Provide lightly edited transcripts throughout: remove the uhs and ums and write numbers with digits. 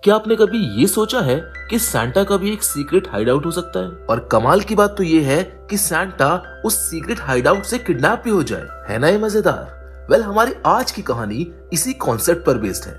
क्या आपने कभी ये सोचा है कि सैंटा का भी एक सीक्रेट हाइडआउट हो सकता है? और कमाल की बात तो ये है कि सैंटा उस सीक्रेट हाइडआउट से किडनैप भी हो जाए। है ना ये मजेदार? वेल, हमारी आज की कहानी इसी कॉन्सेप्ट पर बेस्ड है,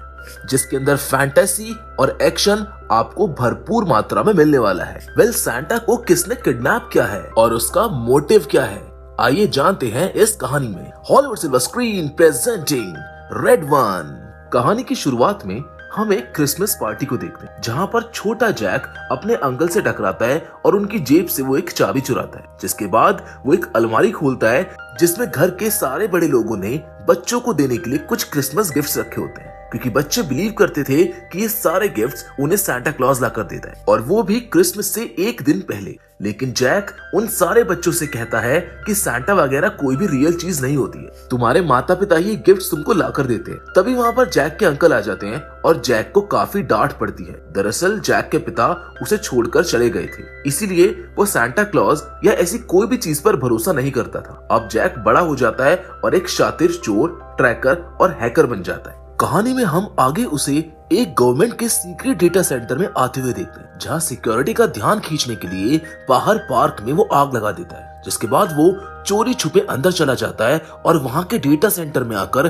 जिसके अंदर फैंटेसी और एक्शन आपको भरपूर मात्रा में मिलने वाला है। वेल, सैंटा को किसने किडनैप किया है और उसका मोटिव क्या है, आइए जानते हैं इस कहानी में। Hollywood silver screen presenting red one. कहानी की शुरुआत में हम एक क्रिसमस पार्टी को देखते हैं, जहाँ पर छोटा जैक अपने अंकल से टकराता है और उनकी जेब से वो एक चाबी चुराता है। जिसके बाद वो एक अलमारी खोलता है जिसमें घर के सारे बड़े लोगों ने बच्चों को देने के लिए कुछ क्रिसमस गिफ्ट्स रखे होते हैं, क्योंकि बच्चे बिलीव करते थे कि ये सारे गिफ्ट्स उन्हें सांता क्लॉज ला कर देता है, और वो भी क्रिसमस से एक दिन पहले। लेकिन जैक उन सारे बच्चों से कहता है कि सांता वगैरह कोई भी रियल चीज नहीं होती है, तुम्हारे माता पिता ही गिफ्ट्स तुमको ला कर देते हैं। तभी वहाँ पर जैक के अंकल आ जाते हैं और जैक को काफी डांट पड़ती है। दरअसल जैक के पिता उसे छोड़कर चले गए थे, इसीलिए वो सांता क्लॉज या ऐसी कोई भी चीज पर भरोसा नहीं करता था। अब जैक बड़ा हो जाता है और एक शातिर चोर, ट्रैकर और हैकर बन जाता है। कहानी में हम आगे उसे एक गवर्नमेंट के सीक्रेट डेटा सेंटर में आते हुए देखते हैं, जहां सिक्योरिटी का ध्यान खींचने के लिए बाहर पार्क में वो आग लगा देता है। जिसके बाद वो चोरी छुपे अंदर चला जाता है और वहां के डेटा सेंटर में आकर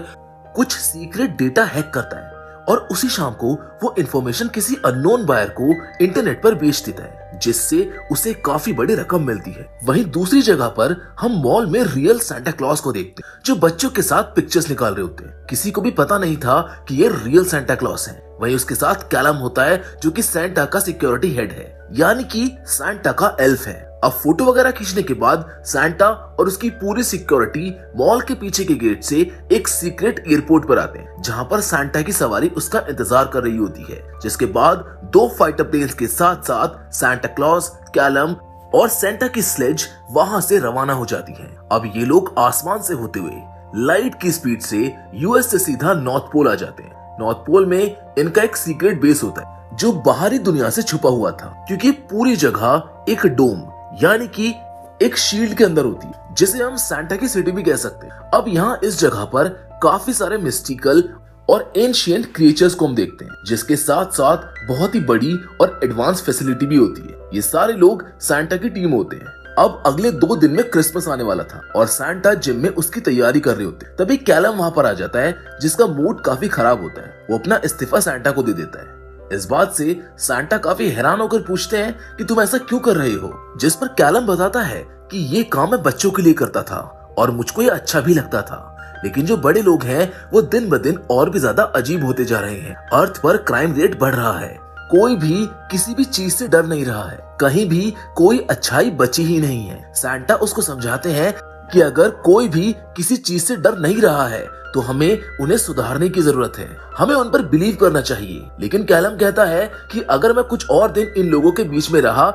कुछ सीक्रेट डेटा हैक करता है, और उसी शाम को वो इन्फॉर्मेशन किसी अननोन बायर को इंटरनेट पर बेच देता है, जिससे उसे काफी बड़ी रकम मिलती है। वहीं दूसरी जगह पर हम मॉल में रियल सांता क्लॉज को देखते हैं, जो बच्चों के साथ पिक्चर्स निकाल रहे होते हैं। किसी को भी पता नहीं था कि ये रियल सांता क्लॉज है। वहीं उसके साथ कैलम होता है, जो कि सांता का सिक्योरिटी हेड है, यानी कि सांता का एल्फ है। अब फोटो वगैरह खींचने के बाद सांता और उसकी पूरी सिक्योरिटी मॉल के पीछे के गेट से एक सीक्रेट एयरपोर्ट पर आते हैं, जहां पर सांता की सवारी उसका इंतजार कर रही होती है। जिसके बाद 2 फाइटर प्लेन्स के साथ साथ सांता क्लॉज, कैलम और सांता की स्लेज वहां से रवाना हो जाती है। अब ये लोग आसमान से होते हुए लाइट की स्पीड से यूएस से सीधा नॉर्थ पोल आ जाते हैं। नॉर्थ पोल में इनका एक सीक्रेट बेस होता है, जो बाहरी दुनिया से छुपा हुआ था, क्योंकि पूरी जगह एक डोम यानी कि एक शील्ड के अंदर होती है, जिसे हम सांता की सिटी भी कह सकते हैं। अब यहाँ इस जगह पर काफी सारे मिस्टिकल और एंशिएंट क्रिएचर्स को हम देखते हैं, जिसके साथ साथ बहुत ही बड़ी और एडवांस फैसिलिटी भी होती है। ये सारे लोग सांता की टीम होते हैं। अब अगले 2 दिन में क्रिसमस आने वाला था और सांता जिम में उसकी तैयारी कर रहे होते हैं। तभी कैलम वहाँ पर आ जाता है, जिसका मूड काफी खराब होता है। वो अपना इस्तीफा सांता को दे देता है। इस बात से सांता काफी हैरान होकर पूछते हैं कि तुम ऐसा क्यों कर रहे हो, जिस पर कैलम बताता है कि ये काम मैं बच्चों के लिए करता था और मुझको ये अच्छा भी लगता था, लेकिन जो बड़े लोग हैं वो दिन ब दिन और भी ज्यादा अजीब होते जा रहे हैं। अर्थ पर क्राइम रेट बढ़ रहा है, कोई भी किसी भी चीज से डर नहीं रहा है, कहीं भी कोई अच्छाई बची ही नहीं है। सांता उसको समझाते हैं कि अगर कोई भी किसी चीज से डर नहीं रहा है तो हमें उन्हें सुधारने की जरूरत है, हमें उन पर बिलीव करना चाहिए। लेकिन कैलम कहता है कि अगर मैं कुछ और दिन इन लोगों के बीच में रहा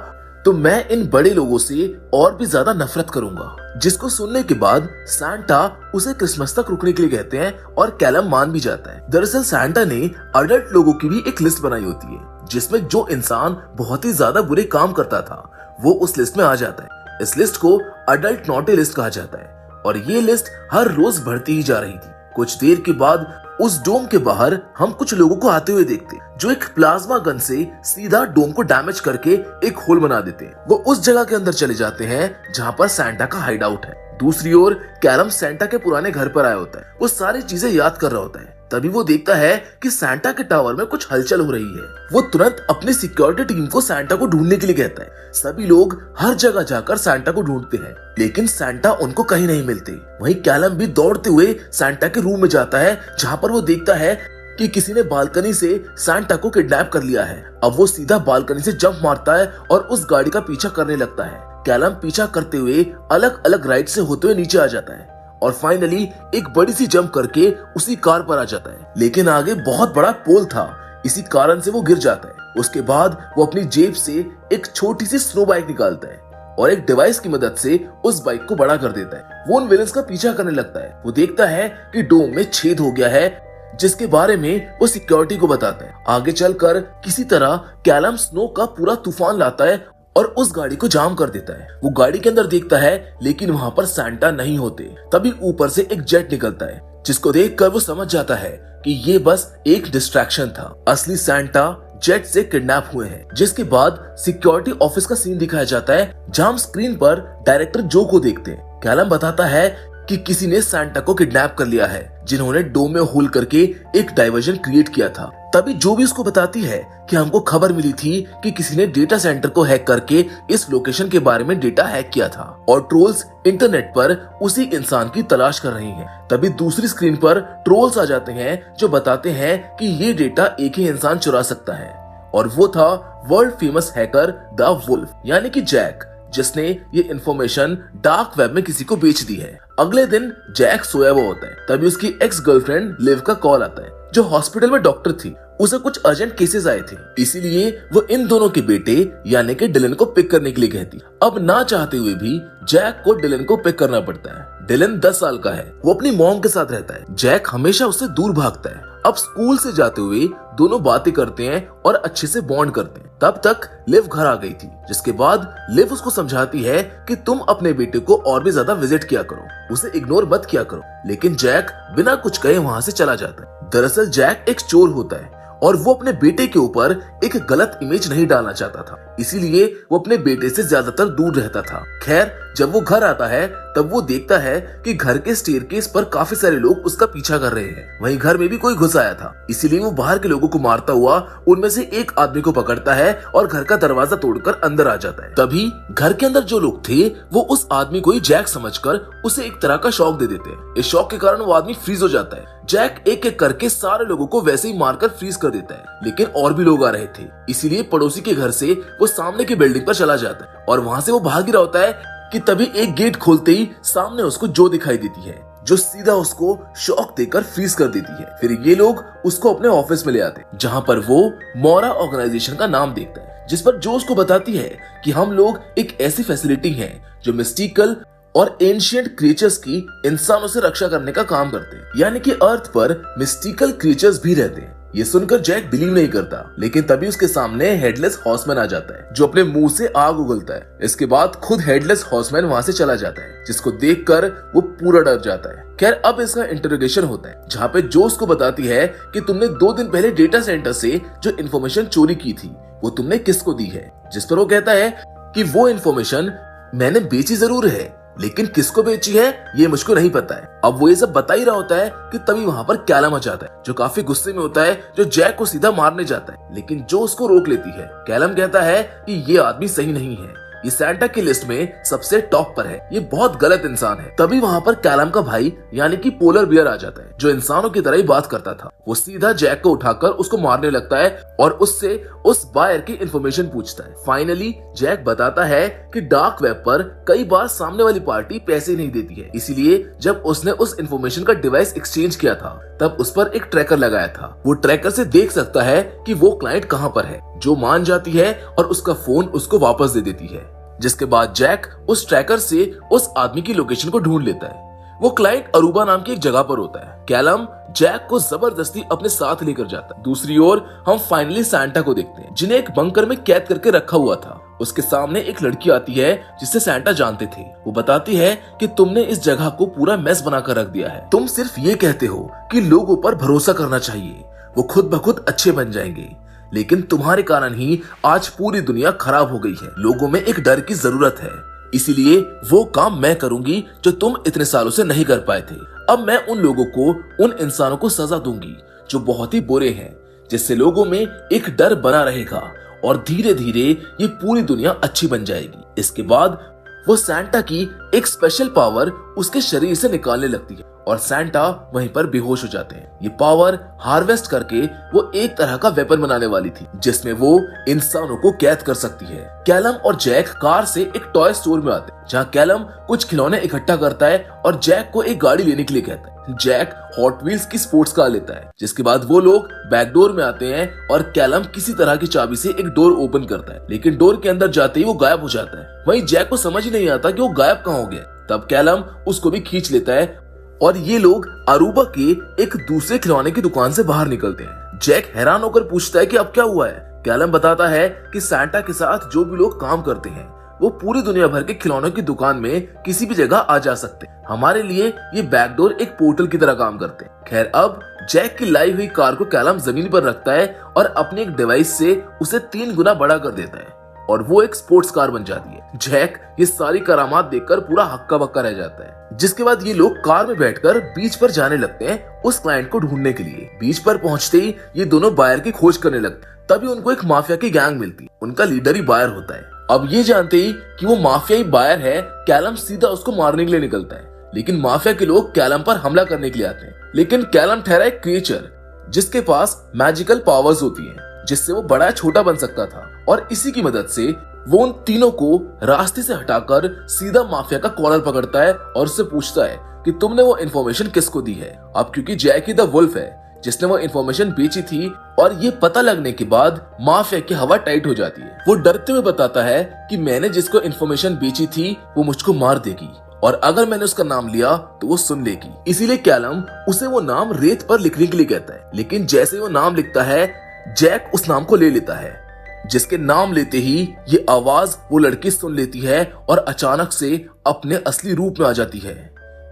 तो मैं इन बड़े लोगों से और भी ज्यादा नफरत करूंगा। जिसको सुनने के बाद सांता उसे क्रिसमस तक रुकने के लिए कहते हैं और कैलम मान भी जाता है। दरअसल सांता ने अडल्ट लोगों की भी एक लिस्ट बनाई होती है, जिसमें जो इंसान बहुत ही ज्यादा बुरे काम करता था वो उस लिस्ट में आ जाता है। इस लिस्ट को अडल्ट नॉटी लिस्ट कहा जाता है, और ये लिस्ट हर रोज बढ़ती ही जा रही थी। कुछ देर के बाद उस डोम के बाहर हम कुछ लोगों को आते हुए देखते हैं, जो एक प्लाज्मा गन से सीधा डोम को डैमेज करके एक होल बना देते हैं। वो उस जगह के अंदर चले जाते हैं जहाँ पर सांता का हाइड आउट है। दूसरी ओर कैलम सांता के पुराने घर पर आया होता है, वो सारी चीजें याद कर रहा होता है। तभी वो देखता है कि सांता के टावर में कुछ हलचल हो रही है। वो तुरंत अपनी सिक्योरिटी टीम को सांता को ढूंढने के लिए कहता है। सभी लोग हर जगह जाकर सांता को ढूंढते हैं, लेकिन सांता उनको कहीं नहीं मिलते। वहीं कैलम भी दौड़ते हुए सांता के रूम में जाता है, जहाँ पर वो देखता है कि किसी ने बालकनी से सांता को किडनैप कर लिया है। अब वो सीधा बालकनी से जंप मारता है और उस गाड़ी का पीछा करने लगता है। कैलम पीछा करते हुए अलग अलग राइड से होते हुए नीचे आ जाता है और फाइनली एक बड़ी सी जंप करके उसी कार पर आ जाता है। लेकिन आगे बहुत बड़ा पोल था, इसी कारण से वो गिर जाता है। उसके बाद वो अपनी जेब से एक छोटी सी स्नो बाइक निकालता है और एक डिवाइस की मदद से उस बाइक को बड़ा कर देता है। वो उन विलेंस का पीछा करने लगता है। वो देखता है कि डोम में छेद हो गया है, जिसके बारे में वो सिक्योरिटी को बताता है। आगे चलकर किसी तरह कैलम स्नो का पूरा तूफान लाता है और उस गाड़ी को जाम कर देता है। वो गाड़ी के अंदर देखता है, लेकिन वहाँ पर सांता नहीं होते। तभी ऊपर से एक जेट निकलता है, जिसको देखकर वो समझ जाता है कि ये बस एक डिस्ट्रैक्शन था। असली सांता जेट से किडनैप हुए हैं। जिसके बाद सिक्योरिटी ऑफिस का सीन दिखाया जाता है, जहां हम स्क्रीन पर डायरेक्टर जो को देखते हैं। कैलम बताता है कि किसी ने सैंटा को किडनैप कर लिया है, जिन्होंने डोम में होल करके एक डाइवर्जन क्रिएट किया था। तभी जो भी उसको बताती है कि हमको खबर मिली थी कि किसी ने डेटा सेंटर को हैक करके इस लोकेशन के बारे में डेटा हैक किया था और ट्रोल्स इंटरनेट पर उसी इंसान की तलाश कर रही हैं। तभी दूसरी स्क्रीन पर ट्रोल्स आ जाते हैं जो बताते हैं कि ये डेटा एक ही इंसान चुरा सकता है और वो था world famous hacker the wolf यानी कि जैक, जिसने ये इंफॉर्मेशन डार्क वेब में किसी को बेच दी है। अगले दिन जैक सोया हुआ होता है, तभी उसकी एक्स गर्लफ्रेंड लिव का कॉल आता है, जो हॉस्पिटल में डॉक्टर थी। उसे कुछ अर्जेंट केसेस आए थे, इसीलिए वो इन दोनों के बेटे यानी कि डिलन को पिक करने के लिए कहती। अब ना चाहते हुए भी जैक को डिलन को पिक करना पड़ता है। डिलन 10 साल का है, वो अपनी मॉम के साथ रहता है। जैक हमेशा उससे दूर भागता है। अब स्कूल से जाते हुए दोनों बातें करते हैं और अच्छे से बॉन्ड करते हैं। तब तक लिव घर आ गई थी, जिसके बाद लिव उसको समझाती है कि तुम अपने बेटे को और भी ज्यादा विजिट किया करो, उसे इग्नोर मत किया करो। लेकिन जैक बिना कुछ कहे वहां से चला जाता है। दरअसल जैक एक चोर होता है और वो अपने बेटे के ऊपर एक गलत इमेज नहीं डालना चाहता था, इसीलिए वो अपने बेटे से ज्यादातर दूर रहता था। खैर, जब वो घर आता है तब वो देखता है कि घर के स्टेयरकेस पर काफी सारे लोग उसका पीछा कर रहे हैं। वहीं घर में भी कोई घुस आया था, इसीलिए वो बाहर के लोगों को मारता हुआ उनमें से एक आदमी को पकड़ता है और घर का दरवाजा तोड़कर अंदर आ जाता है। तभी घर के अंदर जो लोग थे वो उस आदमी को ही जैक समझकर उसे एक तरह का शॉक दे देते हैं। इस शॉक के कारण वो आदमी फ्रीज हो जाता है। जैक एक एक करके सारे लोगों को वैसे ही मारकर फ्रीज कर देता है, लेकिन और भी लोग आ रहे थे, इसीलिए पड़ोसी के घर से वो सामने की बिल्डिंग पर चला जाता है और वहां से वो भाग ही रहा होता है कि तभी एक गेट खोलते ही सामने उसको जो दिखाई देती है, जो सीधा उसको शॉक देकर फ्रीज कर देती है। फिर ये लोग उसको अपने ऑफिस में ले आते हैं, जहां पर वो मोरा ऑर्गेनाइजेशन का नाम देखता है, जिस पर जो उसको बताती है कि हम लोग एक ऐसी फैसिलिटी है जो मिस्टिकल और एंशिएंट क्रिएचर्स की इंसानों से रक्षा करने का काम करते हैं, यानी कि अर्थ पर मिस्टिकल क्रिएचर्स भी रहते हैं। ये सुनकर जैक बिलीव नहीं करता, लेकिन तभी उसके सामने हेडलेस हॉर्समैन आ जाता है, जो अपने मुंह से आग उगलता है। इसके बाद खुद हेडलेस हॉर्समैन वहां से चला जाता है, जिसको देखकर वो पूरा डर जाता है। खैर, अब इसका इंटरोगेशन होता है, जहाँ पे जो उसको बताती है कि तुमने 2 दिन पहले डेटा सेंटर से जो इन्फॉर्मेशन चोरी की थी वो तुमने किसको दी है। जिस पर वो कहता है कि वो इन्फॉर्मेशन मैंने बेची जरूर है, लेकिन किसको बेची है ये मुझको नहीं पता है। अब वो ये सब बता ही रहा होता है कि तभी वहां पर कैलम आ जाता है, जो काफी गुस्से में होता है, जो जैक को सीधा मारने जाता है, लेकिन जो उसको रोक लेती है। कैलम कहता है कि ये आदमी सही नहीं है, ये सैंटा की लिस्ट में सबसे टॉप पर है, ये बहुत गलत इंसान है। तभी वहां पर कैलम का भाई यानी कि पोलर बियर आ जाता है, जो इंसानों की तरह ही बात करता था। वो सीधा जैक को उठाकर उसको मारने लगता है और उससे उस बायर की इंफॉर्मेशन पूछता है। फाइनली जैक बताता है कि डार्क वेब पर कई बार सामने वाली पार्टी पैसे नहीं देती है, इसीलिए जब उसने उस इंफॉर्मेशन का डिवाइस एक्सचेंज किया था तब उस पर एक ट्रैकर लगाया था। वो ट्रैकर से देख सकता है कि वो क्लाइंट कहां पर है, जो मान जाती है और उसका फोन उसको वापस दे देती है। जिसके बाद जैक उस ट्रैकर से उस आदमी की लोकेशन को ढूंढ लेता है। वो क्लाइंट अरूबा नाम की एक जगह पर होता है। कैलम जैक को जबरदस्ती अपने साथ लेकर जाता है। दूसरी ओर हम फाइनली सैंटा को देखते हैं, जिन्हें एक बंकर में कैद करके रखा हुआ था। उसके सामने एक लड़की आती है जिसे सैंटा जानते थे। वो बताती है कि तुमने इस जगह को पूरा मेस बनाकर रख दिया है, तुम सिर्फ ये कहते हो कि लोगों पर भरोसा करना चाहिए, वो खुद ब खुद अच्छे बन जाएंगे, लेकिन तुम्हारे कारण ही आज पूरी दुनिया खराब हो गई है। लोगों में एक डर की जरूरत है, इसीलिए वो काम मैं करूंगी जो तुम इतने सालों से नहीं कर पाए थे। अब मैं उन लोगों को, उन इंसानों को सजा दूंगी जो बहुत ही बुरे हैं, जिससे लोगों में एक डर बना रहेगा और धीरे धीरे ये पूरी दुनिया अच्छी बन जाएगी। इसके बाद वो सैंटा की एक स्पेशल पावर उसके शरीर से निकालने लगती है और सैंटा वहीं पर बेहोश हो जाते हैं। ये पावर हार्वेस्ट करके वो एक तरह का वेपन बनाने वाली थी, जिसमें वो इंसानों को कैद कर सकती है। कैलम और जैक कार से एक टॉय स्टोर में आते हैं, जहाँ कैलम कुछ खिलौने इकट्ठा करता है और जैक को एक गाड़ी लेने के लिए कहता है। जैक हॉट व्हील्स की स्पोर्ट्स कार लेता है। जिसके बाद वो लोग बैक डोर में आते हैं और कैलम किसी तरह की चाबी से एक डोर ओपन करता है, लेकिन डोर के अंदर जाते ही वो गायब हो जाता है। वहीं जैक को समझ ही नहीं आता कि वो गायब कहाँ हो गया। तब कैलम उसको भी खींच लेता है और ये लोग अरूबा के एक दूसरे खिलौने की दुकान से बाहर निकलते हैं। जैक हैरान होकर पूछता है कि अब क्या हुआ है। कैलम बताता है कि सैंटा के साथ जो भी लोग काम करते हैं वो पूरी दुनिया भर के खिलौनों की दुकान में किसी भी जगह आ जा सकते हैं। हमारे लिए ये बैकडोर एक पोर्टल की तरह काम करते हैं। खैर, अब जैक की लाई हुई कार को कैलम जमीन पर रखता है और अपनी एक डिवाइस से उसे 3 गुना बड़ा कर देता है और वो एक स्पोर्ट्स कार बन जाती है। जैक ये सारी करामात देखकर पूरा हक्का बक्का रह जाता है, जिसके बाद ये लोग कार में बैठकर बीच पर जाने लगते हैं उस क्लाइंट को ढूंढने के लिए। बीच पर पहुंचते ही ये दोनों बायर की खोज करने लगते हैं। तभी उनको एक माफिया की गैंग मिलती है। उनका लीडर ही बायर होता है। अब ये जानते ही कि वो माफियाई बायर है, कैलम सीधा उसको मारने के लिए निकलता है। लेकिन माफिया के लोग कैलम पर हमला करने के लिए आते हैं। लेकिन कैलम ठहरा एक क्रिएचर जिसके पास मैजिकल पावर्स होती हैं, जिससे वो बड़ा छोटा बन सकता था और इसी की मदद से वो उन तीनों को रास्ते से हटाकर सीधा माफिया का कॉलर पकड़ता है और उससे पूछता है कि तुमने वो इन्फॉर्मेशन किसको दी है। अब क्योंकि जैक ही द वुल्फ है जिसने वो इन्फॉर्मेशन बेची थी और ये पता लगने के बाद माफिया की हवा टाइट हो जाती है। वो डरते हुए बताता है कि मैंने जिसको इन्फॉर्मेशन बेची थी वो मुझको मार देगी और अगर मैंने उसका नाम लिया तो वो सुन लेगी। इसीलिए कैलम उसे वो नाम रेत पर लिखने के लिए कहता है। लेकिन जैसे वो नाम लिखता है, जैक उस नाम को ले लेता है, जिसके नाम लेते ही ये आवाज वो लड़की सुन लेती है और अचानक से अपने असली रूप में आ जाती है।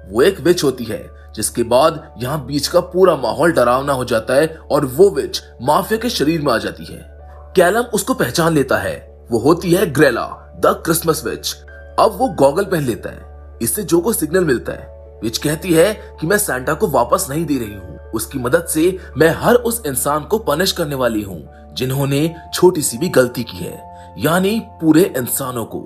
वो एक विच होती है, जिसके बाद यहाँ बीच का पूरा माहौल डरावना हो जाता है और वो विच माफिया के शरीर में आ जाती है। कैलम उसको पहचान लेता है। वो होती है ग्रेला द क्रिसमस विच। अब वो गॉगल पहन लेता है। इससे जो को सिग्नल मिलता है। विच कहती है कि मैं सैंटा को वापस नहीं दे रही हूँ। उसकी मदद से मैं हर उस इंसान को पनिश करने वाली हूँ जिन्होंने छोटी सी भी गलती की है, यानी पूरे इंसानों को।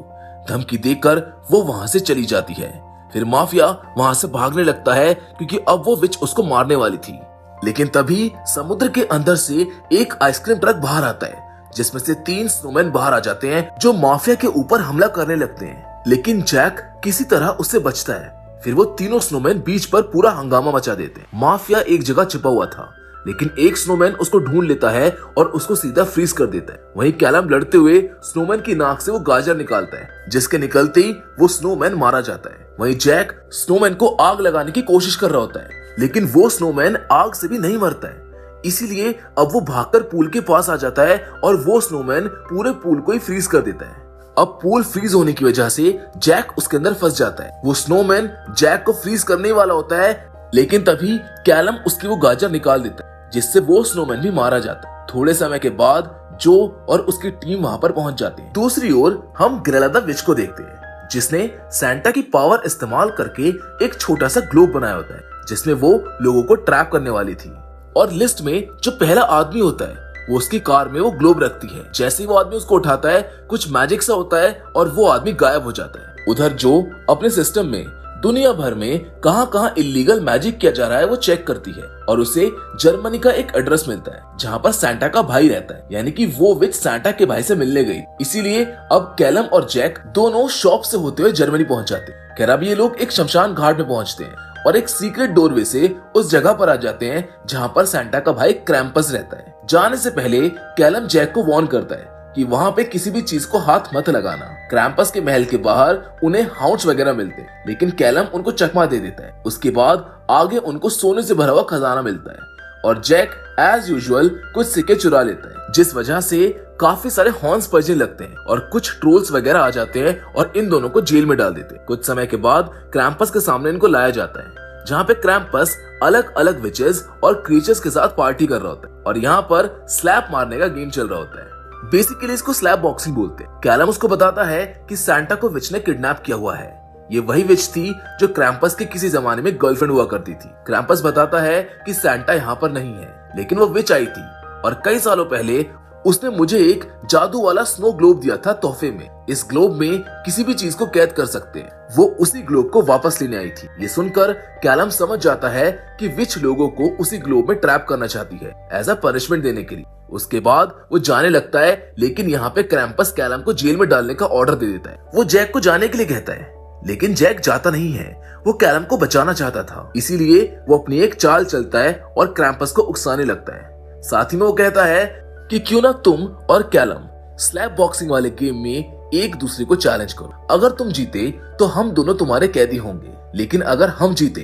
धमकी देकर वो वहां से चली जाती है। फिर माफिया वहां से भागने लगता है क्योंकि अब वो विच उसको मारने वाली थी। लेकिन तभी समुद्र के अंदर से एक आइसक्रीम ट्रक बाहर आता है, जिसमें से 3 स्नोमैन बाहर आ जाते हैं जो माफिया के ऊपर हमला करने लगते हैं। लेकिन जैक किसी तरह उससे बचता है। फिर वो तीनों स्नोमैन बीच पर पूरा हंगामा मचा देते हैं। माफिया एक जगह छिपा हुआ था, लेकिन एक स्नोमैन उसको ढूंढ लेता है और उसको सीधा फ्रीज कर देता है। वहीं कैलम लड़ते हुए स्नोमैन की नाक से वो गाजर निकालता है, जिसके निकलते ही वो स्नोमैन मारा जाता है। वहीं जैक स्नोमैन को आग लगाने की कोशिश कर रहा होता है, लेकिन वो स्नोमैन आग से भी नहीं मरता है। इसीलिए अब वो भागकर पूल के पास आ जाता है और वो स्नोमैन पूरे पूल को ही फ्रीज कर देता है। अब पूल फ्रीज होने की वजह से जैक उसके अंदर फंस जाता है। वो स्नोमैन जैक को फ्रीज करने वाला होता है, लेकिन तभी कैलम उसकी वो गाजर निकाल देता है, जिससे वो स्नोमैन भी मारा जाता है। थोड़े समय के बाद जो और उसकी टीम वहां पर पहुंच जाती है। दूसरी ओर हम ग्रेला द विच को देखते हैं, जिसने सैंटा की पावर इस्तेमाल करके एक छोटा सा ग्लोब बनाया होता है, जिसमें वो लोगों को ट्रैप करने वाली थी। और लिस्ट में जो पहला आदमी होता है वो उसकी कार में वो ग्लोब रखती है। जैसे ही वो आदमी उसको उठाता है, कुछ मैजिक सा होता है और वो आदमी गायब हो जाता है। उधर जो अपने सिस्टम में दुनिया भर में कहां इलीगल मैजिक किया जा रहा है वो चेक करती है और उसे जर्मनी का एक एड्रेस मिलता है जहां पर सैंटा का भाई रहता है, यानी कि वो विच सैंटा के भाई से मिलने गई। इसीलिए अब कैलम और जैक दोनों शॉप से होते हुए जर्मनी पहुंच जाते हैं। खैर, अब ये लोग एक शमशान घाट में पहुंचते हैं और एक सीक्रेट डोरवे से उस जगह पर आ जाते हैं जहां पर सैंटा का भाई क्रैम्पस रहता है। जाने से पहले कैलम जैक को वार्न करता है कि वहां पे किसी भी चीज को हाथ मत लगाना। क्रैम्पस के महल के बाहर उन्हें हाउंड्स वगैरह मिलते हैं, लेकिन कैलम उनको चकमा दे देता है। उसके बाद आगे उनको सोने से भरा हुआ खजाना मिलता है और जैक एज यूजुअल कुछ सिक्के चुरा लेता है, जिस वजह से काफी सारे हॉर्न्स बजने लगते हैं और कुछ ट्रोल्स वगैरह आ जाते हैं और इन दोनों को जेल में डाल देते हैं। कुछ समय के बाद क्रैम्पस के सामने इनको लाया जाता है, जहाँ पे क्रैम्पस अलग अलग विचेस और क्रीचर्स के साथ पार्टी कर रहा होता है और यहाँ पर स्लैप मारने का गेम चल रहा होता है। बेसिकली इसको स्लैप बॉक्सिंग बोलते हैं। कैलम उसको बताता है कि सैंटा को विच ने किडनैप किया हुआ है। ये वही विच थी जो क्रैम्पस के किसी जमाने में गर्लफ्रेंड हुआ करती थी। क्रैम्पस बताता है कि सैंटा यहाँ पर नहीं है, लेकिन वो विच आई थी और कई सालों पहले उसने मुझे एक जादू वाला स्नो ग्लोब दिया था तोहफे में। इस ग्लोब में किसी भी चीज को कैद कर सकते हैं। वो उसी ग्लोब को वापस लेने आई थी। ये सुनकर कैलम समझ जाता है कि विच लोगों को उसी ग्लोब में ट्रैप करना चाहती है एज अ पनिशमेंट देने के लिए। उसके बाद वो जाने लगता है, लेकिन यहाँ पे क्रैम्पस कैलम को जेल में डालने का ऑर्डर दे देता है। वो जैक को जाने के लिए कहता है, लेकिन जैक जाता नहीं है। वो कैलम को बचाना चाहता था, इसीलिए वो अपनी एक चाल चलता है और क्रैम्पस को उकसाने लगता है। साथ ही में वो कहता है कि क्यों ना तुम और कैलम स्लैप बॉक्सिंग वाले गेम में एक दूसरे को चैलेंज करो। अगर तुम जीते तो हम दोनों तुम्हारे कैदी होंगे, लेकिन अगर हम जीते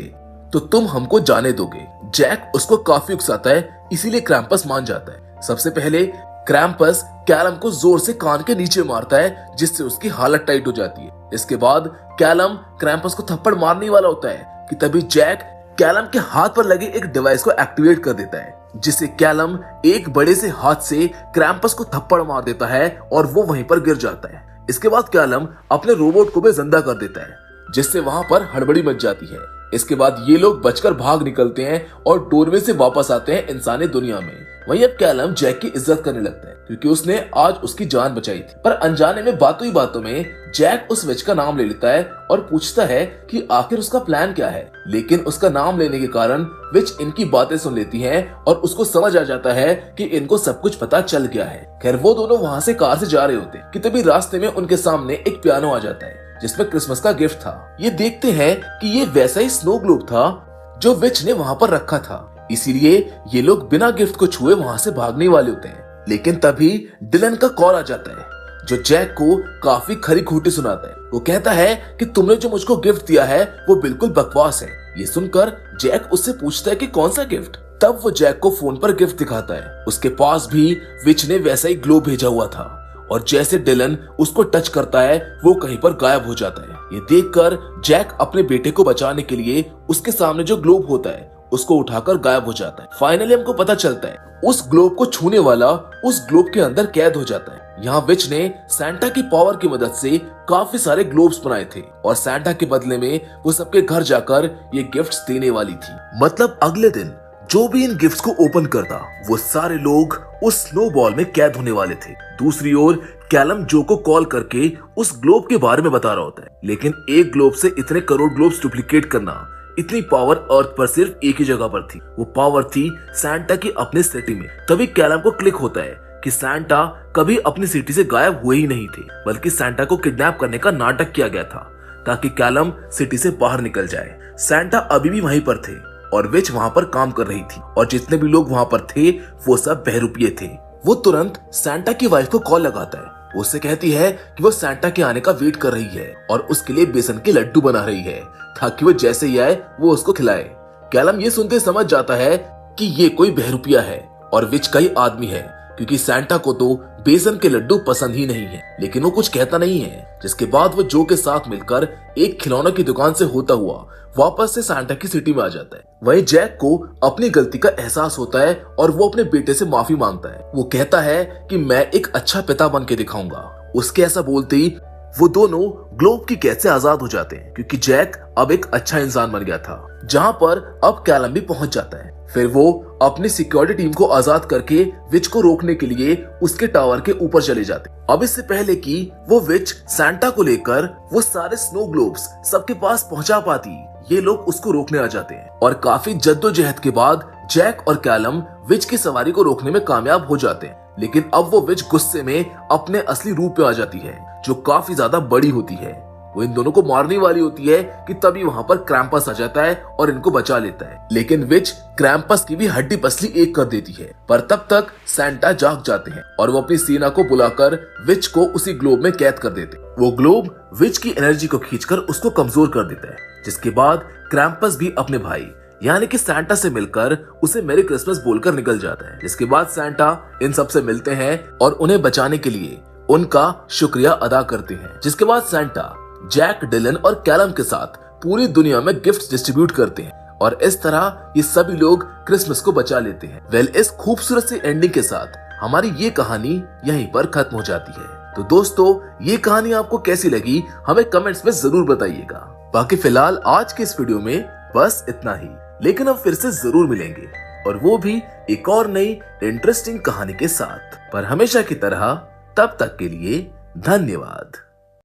तो तुम हमको जाने दोगे। जैक उसको काफी उकसाता है, इसीलिए क्रैम्पस मान जाता है। सबसे पहले क्रैम्पस कैलम को जोर से कान के नीचे मारता है, जिससे उसकी हालत टाइट हो जाती है। इसके बाद कैलम क्रैम्पस को थप्पड़ मारने वाला होता है कि तभी जैक कैलम के हाथ पर लगे एक डिवाइस को एक्टिवेट कर देता है, जिससे कैलम एक बड़े से हाथ से क्रैम्पस को थप्पड़ मार देता है और वो वहीं पर गिर जाता है। इसके बाद कैलम अपने रोबोट को भी जिंदा कर देता है, जिससे वहां पर हड़बड़ी मच जाती है। इसके बाद ये लोग बचकर भाग निकलते हैं और डोरवे से वापस आते हैं इंसानी दुनिया में। वहीं अब कैलम जैक की इज्जत करने लगता है, क्योंकि उसने आज उसकी जान बचाई थी। पर अनजाने में बातों ही बातों में जैक उस विच का नाम ले लेता है और पूछता है कि आखिर उसका प्लान क्या है। लेकिन उसका नाम लेने के कारण विच इनकी बातें सुन लेती है और उसको समझ आ जाता है कि इनको सब कुछ पता चल गया है। खैर वो दोनों वहाँ से कार से जा रहे होते कि तभी रास्ते में उनके सामने एक पियानो आ जाता है, जिसमें क्रिसमस का गिफ्ट था। ये देखते हैं कि ये वैसा ही स्नो ग्लोब था जो विच ने वहाँ पर रखा था, इसीलिए ये लोग बिना गिफ्ट को छुए वहाँ से भागने वाले होते हैं। लेकिन तभी डिलन का कॉल आ जाता है, जो जैक को काफी खरी खोटी सुनाता है। वो कहता है कि तुमने जो मुझको गिफ्ट दिया है वो बिल्कुल बकवास है। ये सुनकर जैक उससे पूछता है कि कौन सा गिफ्ट। तब वो जैक को फोन पर गिफ्ट दिखाता है। उसके पास भी विच ने वैसा ही ग्लोब भेजा हुआ था और जैसे डिलन उसको टच करता है वो कहीं पर गायब हो जाता है। ये देखकर जैक अपने बेटे को बचाने के लिए उसके सामने जो ग्लोब होता है उसको उठाकर गायब हो जाता है। फाइनली हमको पता चलता है उस ग्लोब को छूने वाला उस ग्लोब के अंदर कैद हो जाता है। यहाँ विच ने सैंटा की पावर की मदद से काफी सारे ग्लोब्स बनाए थे और सैंटा के बदले में वो सबके घर जाकर ये गिफ्ट्स देने वाली थी। मतलब अगले दिन जो भी इन गिफ्ट्स को ओपन करता वो सारे लोग उस स्नो बॉल में कैद होने वाले थे। दूसरी ओर कैलम जो को कॉल करके उस ग्लोब के बारे में बता रहा होता है, लेकिन एक ग्लोब से इतने करोड़ ग्लोब्स डुप्लीकेट करना, इतनी पावर अर्थ पर सिर्फ एक ही जगह पर थी। वो पावर थी सैंटा की अपने सिटी में। तभी कैलम को क्लिक होता है कि सैंटा कभी अपनी सिटी से गायब हुए ही नहीं थे, बल्कि सैंटा को किडनैप करने का नाटक किया गया था ताकि कैलम सिटी से बाहर निकल जाए। सैंटा अभी भी वहीं पर थे और विच वहां पर काम कर रही थी और जितने भी लोग वहां पर थे वो सब बहरूपिये थे। वो तुरंत सैंटा की वाइफ को कॉल लगाता है। उससे कहती है कि वो सैंटा के आने का वेट कर रही है और उसके लिए बेसन के लड्डू बना रही है ताकि वो जैसे ही आए वो उसको खिलाए। कैलम ये सुनते समझ जाता है कि ये कोई बहरूपिया है और विच का ही आदमी है, क्योंकि सैंटा को तो बेसन के लड्डू पसंद ही नहीं है। लेकिन वो कुछ कहता नहीं है। जिसके बाद वो जो के साथ मिलकर एक खिलौनों की दुकान से होता हुआ वापस से सैंटा की सिटी में आ जाता है। वहीं जैक को अपनी गलती का एहसास होता है और वो अपने बेटे से माफी मांगता है। वो कहता है कि मैं एक अच्छा पिता बन के दिखाऊंगा। उसके ऐसा बोलते ही वो दोनों ग्लोब की कैद से आजाद हो जाते हैं, क्योंकि जैक अब एक अच्छा इंसान बन गया था, जहां पर अब कैलम भी पहुंच जाता है। फिर वो अपनी सिक्योरिटी टीम को आजाद करके विच को रोकने के लिए उसके टावर के ऊपर चले जाते। अब इससे पहले कि वो विच सैंटा को लेकर वो सारे स्नो ग्लोब्स सबके पास पहुंचा पाती, ये लोग उसको रोकने आ जाते हैं और काफी जद्दोजहद के बाद जैक और कैलम विच की सवारी को रोकने में कामयाब हो जाते हैं। लेकिन अब वो विच गुस्से में अपने असली रूप पे आ जाती है, जो काफी ज्यादा बड़ी होती है। वो इन दोनों को मारने वाली होती है कि तभी वहां पर क्रैम्पस आ जाता है और इनको बचा लेता है। लेकिन विच क्रैम्पस की भी हड्डी पसली एक कर देती है। पर तब तक सैंटा जाग जाते हैं और वो अपनी सेना को बुलाकर विच को उसी ग्लोब में कैद कर देते। वो ग्लोब विच की एनर्जी को खींचकर उसको कमजोर कर देता है, जिसके बाद क्रैम्पस भी अपने भाई यानी कि सैंटा से मिलकर उसे मेरी क्रिसमस बोलकर निकल जाता है। जिसके बाद सैंटा इन सब से मिलते हैं और उन्हें बचाने के लिए उनका शुक्रिया अदा करते हैं। जिसके बाद सैंटा जैक, डिलन और कैलम के साथ पूरी दुनिया में गिफ्ट्स डिस्ट्रीब्यूट करते हैं और इस तरह ये सभी लोग क्रिसमस को बचा लेते हैं। इस खूबसूरत सी एंडिंग के साथ हमारी ये कहानी यहीं पर खत्म हो जाती है। तो दोस्तों, ये कहानी आपको कैसी लगी हमें कमेंट्स में जरूर बताइएगा। बाकी फिलहाल आज के इस वीडियो में बस इतना ही, लेकिन हम फिर से जरूर मिलेंगे और वो भी एक और नई इंटरेस्टिंग कहानी के साथ। पर हमेशा की तरह तब तक के लिए धन्यवाद।